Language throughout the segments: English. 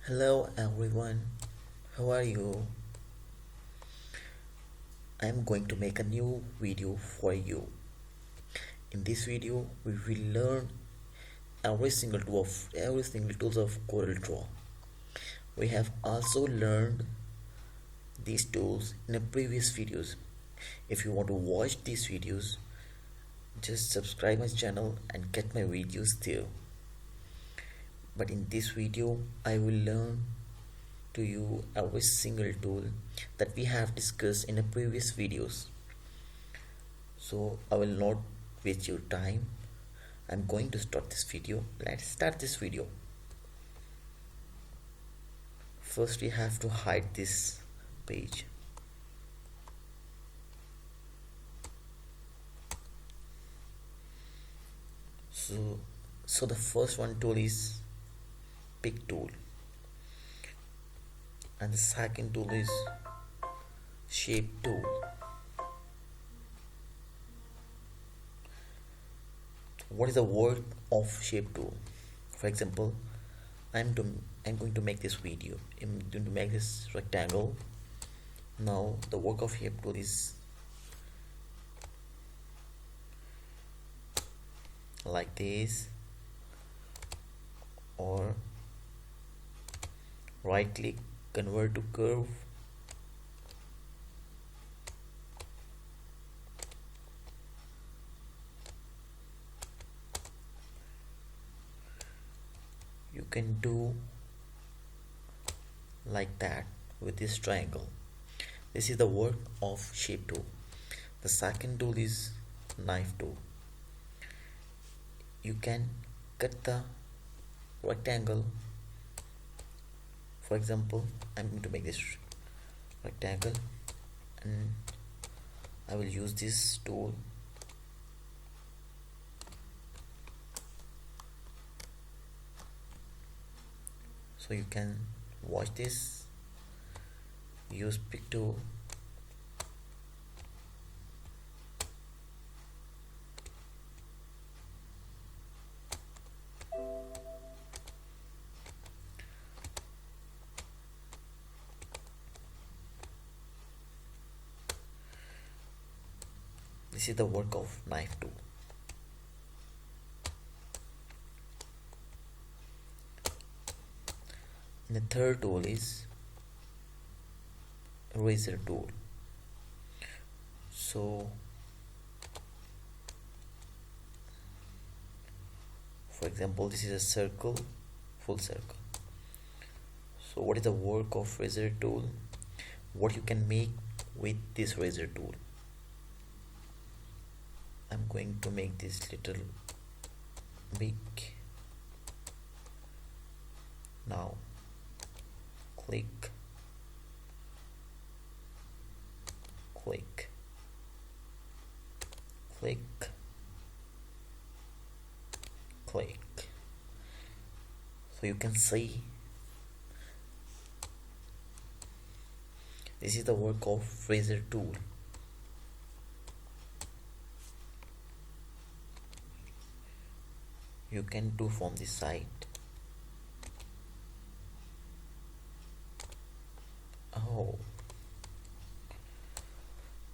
Hello everyone, how are you? I am going to make a new video for you. In this video, we will learn every single tools of Coreldraw. We have also learned these tools in the previous videos. If you want to watch these videos, just subscribe my channel and get my videos there. But in this video, I will learn to you every single tool that we have discussed in the previous videos. So I will not waste your time. I'm going to start this video. Let's start this video. First we have to hide this page. So the first one tool is pick tool, and the second tool is shape tool. What is the work of shape tool? For example, I'm going to make this video. I'm going to make this rectangle. Now the work of shape tool is like this, or right click, convert to curve, you can do like that with this triangle. This is the work of shape tool. The second tool is knife tool. You can cut the rectangle. For example, I'm going to make this rectangle and I will use this tool. So you can watch this. Use pick tool. This is the work of knife tool. And the third tool is eraser tool. So for example, this is a circle, full circle. So what is the work of eraser tool? What you can make with this eraser tool? I'm going to make this little big. Now click, click, click, click. So you can see this is the work of eraser tool. You can do from this side. Oh,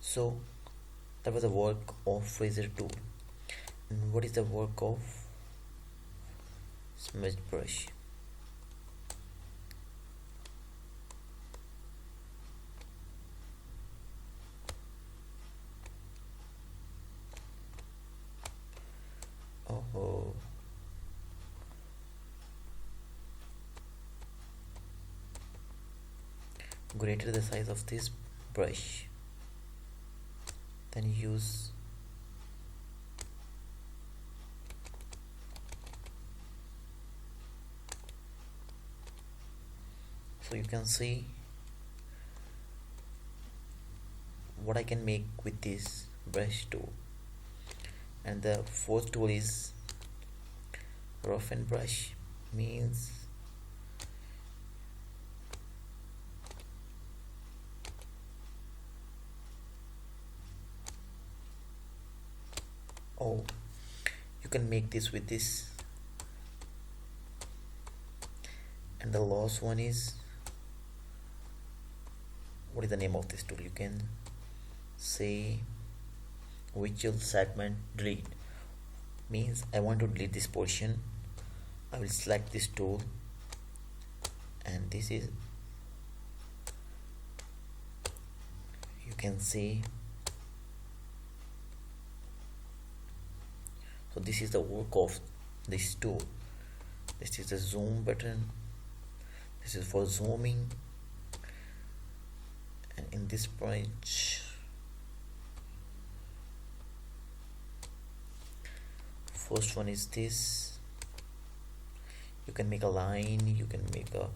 so that was the work of eraser tool. And what is the work of smudge brush? Oh, greater the size of this brush, then use so you can see what I can make with this brush tool. And the fourth tool is roughen brush, means you can make this with this And the last one is, what is the name of this tool? You can say visual segment delete. Means I want to delete this portion. I will select this tool, and this is, you can see, so this is the work of this tool. This is the zoom button. This is for zooming, and in this branch, first one is this. You can make a line, you can make a,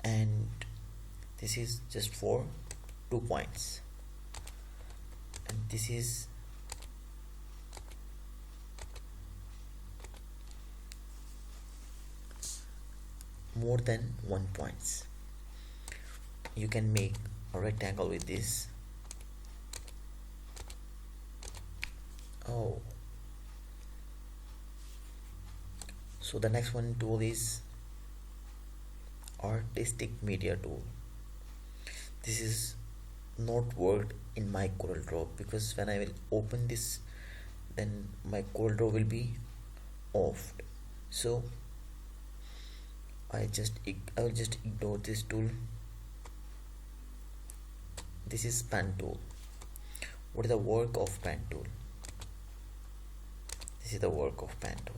and this is just for 2 points, and this is more than 1 points. You can make a rectangle with this. Oh, so the next one tool is artistic media tool. This is not worked in my Coreldraw, because when I will open this, then my Coreldraw will be offed. So I will just ignore this tool. This is pen tool. What is the work of pen tool? This is the work of pen tool.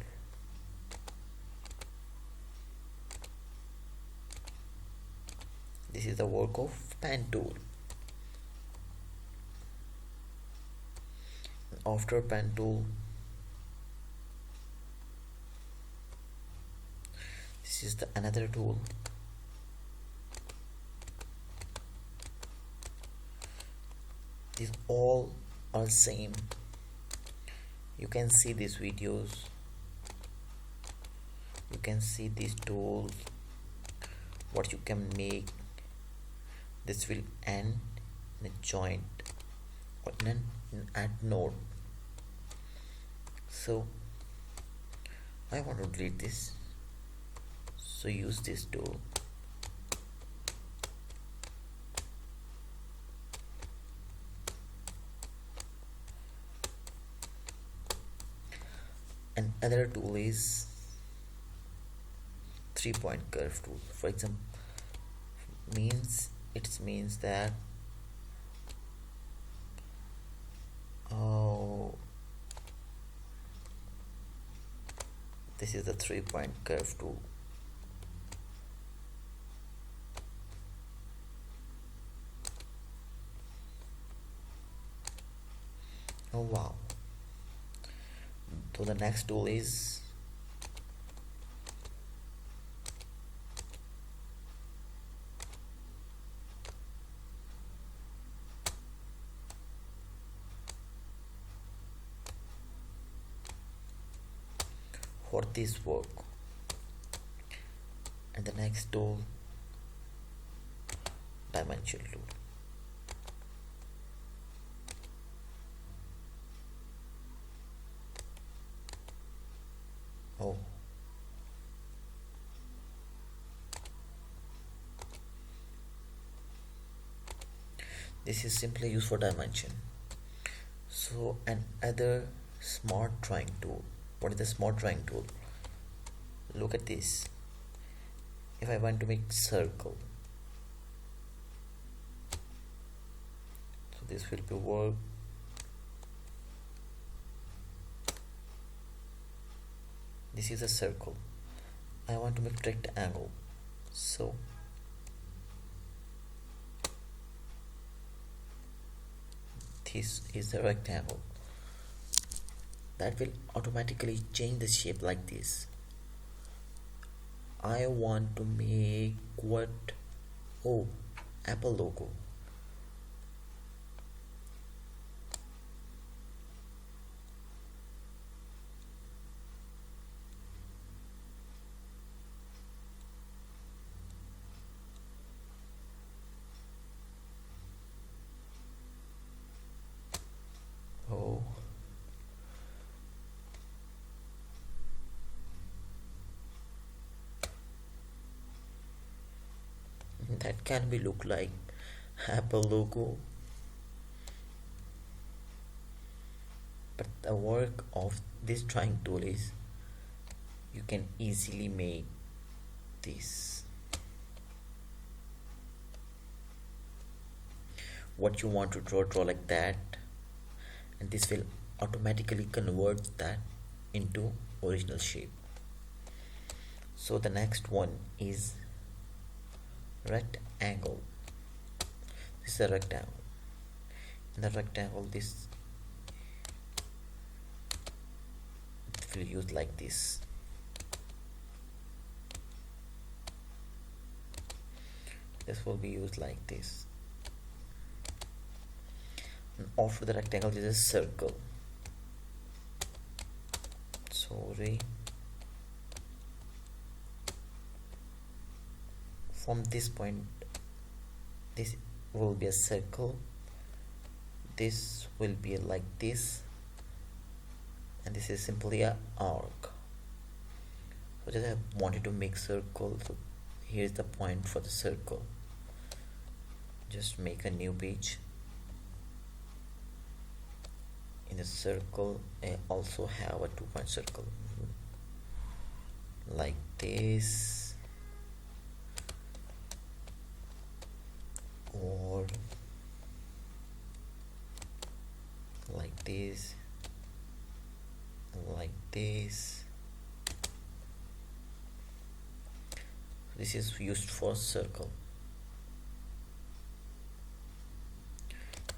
This is the work of pen tool. After pen tool, this is the another tool. These all are same. You can see these videos, you can see these tools, what you can make. This will end in a joint or in an add node. So I want to delete this, so use this tool. And another tool is 3-point curve tool. For example, it means that this is the 3-point curve tool. Oh wow. So the next tool is for this work, and the next tool, dimension tool. Oh, this is simply used for dimension. So another smart drawing tool. What is the smart drawing tool? Look at this. If I want to make circle, so this will be work. This is a circle. I want to make rectangle, so this is a rectangle. That will automatically change the shape like this. I want to make what? Oh, Apple logo. Oh, that can be look like Apple logo, but the work of this drawing tool is you can easily make this what you want to draw like that, and this will automatically convert that into original shape. So the next one is rectangle. This is a rectangle. In the rectangle, this will use like this. This will be used like this. And after the rectangle is a circle. Sorry. From this point, this will be a circle. This will be like this, and this is simply a arc. So just I wanted to make circle. So here's the point for the circle. Just make a new page. In the circle, I also have a 2-point circle like this, or like this, like this. This is used for circle.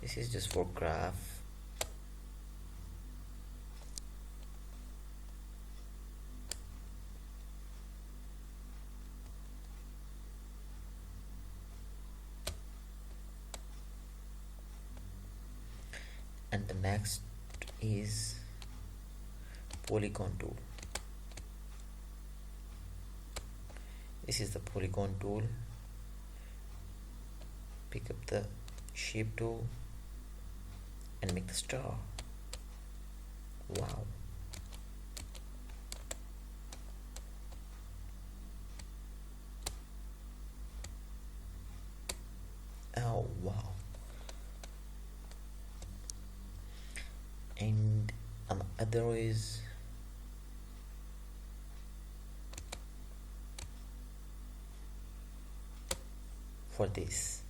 This is just for graph. And the next is polygon tool. This is the polygon tool. Pick up the shape tool and make the star. Wow. Oh wow. And another is for this.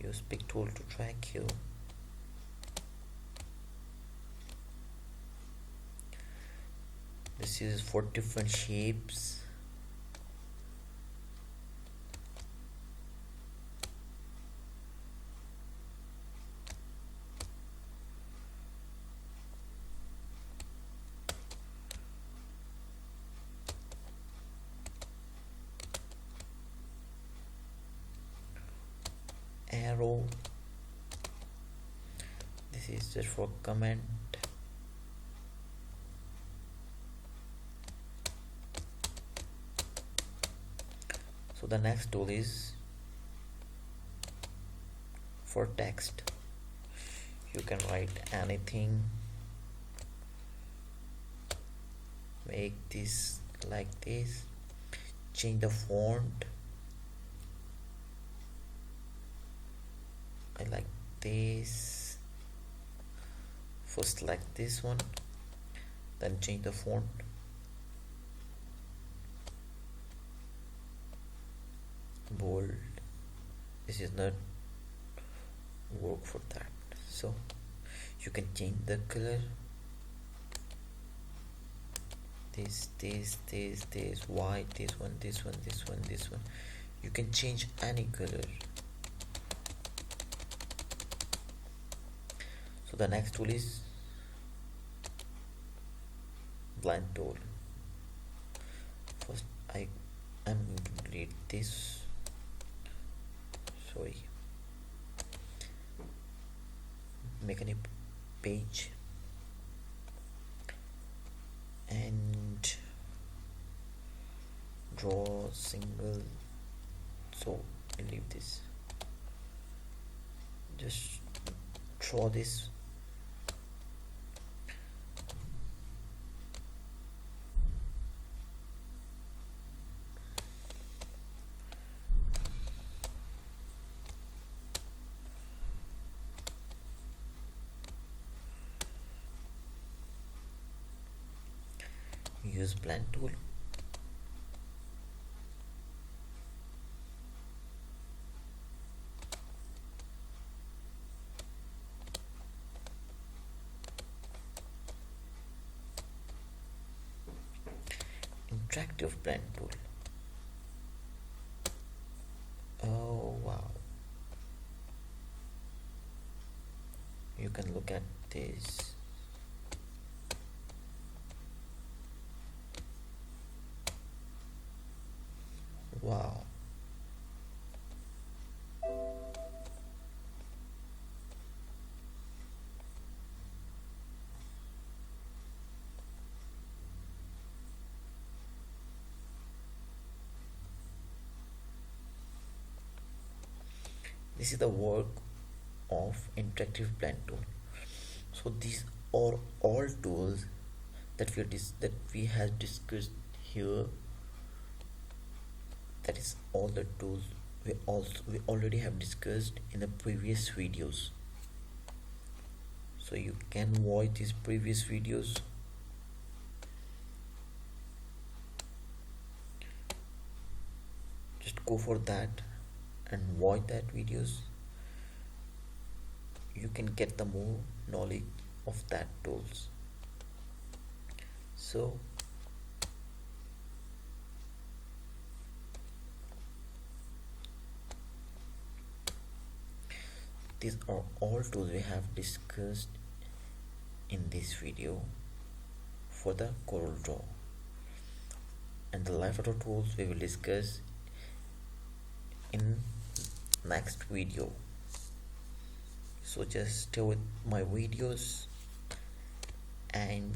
Use pick tool to THANKYOU. This is for different shapes. Arrow. This is just for comment. So the next tool is for text. You can write anything. Make this like this. Change the font. I like this. First select this one, then change the font. Bold. This is not work for that. So you can change the color. This, white, this one. You can change any color. So the next tool is blend tool. First I'm going to delete this. Sorry. Make a new page and draw single. So I'll leave this. Just draw this. use blend tool. Interactive blend tool. Oh wow, you can look at this. Wow, this is the work of interactive blend tool. So these are all tools that we have discussed here. That is all the tools we already have discussed in the previous videos. So you can watch these previous videos. Just go for that and watch that videos. You can get the more knowledge of that tools. So these are all tools we have discussed in this video for the Coreldraw, and the live auto tools we will discuss in next video. So just stay with my videos and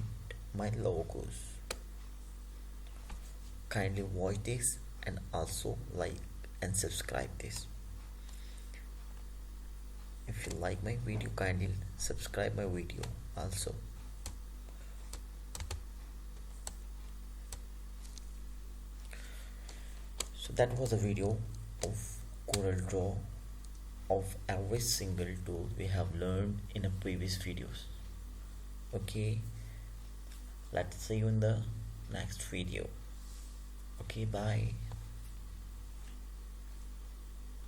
my logos. Kindly watch this and also like and subscribe this. If you like my video, kindly subscribe my video also. So that was a video of Coreldraw, of every single tool we have learned in the previous videos. Okay, let's see you in the next video. Okay, bye.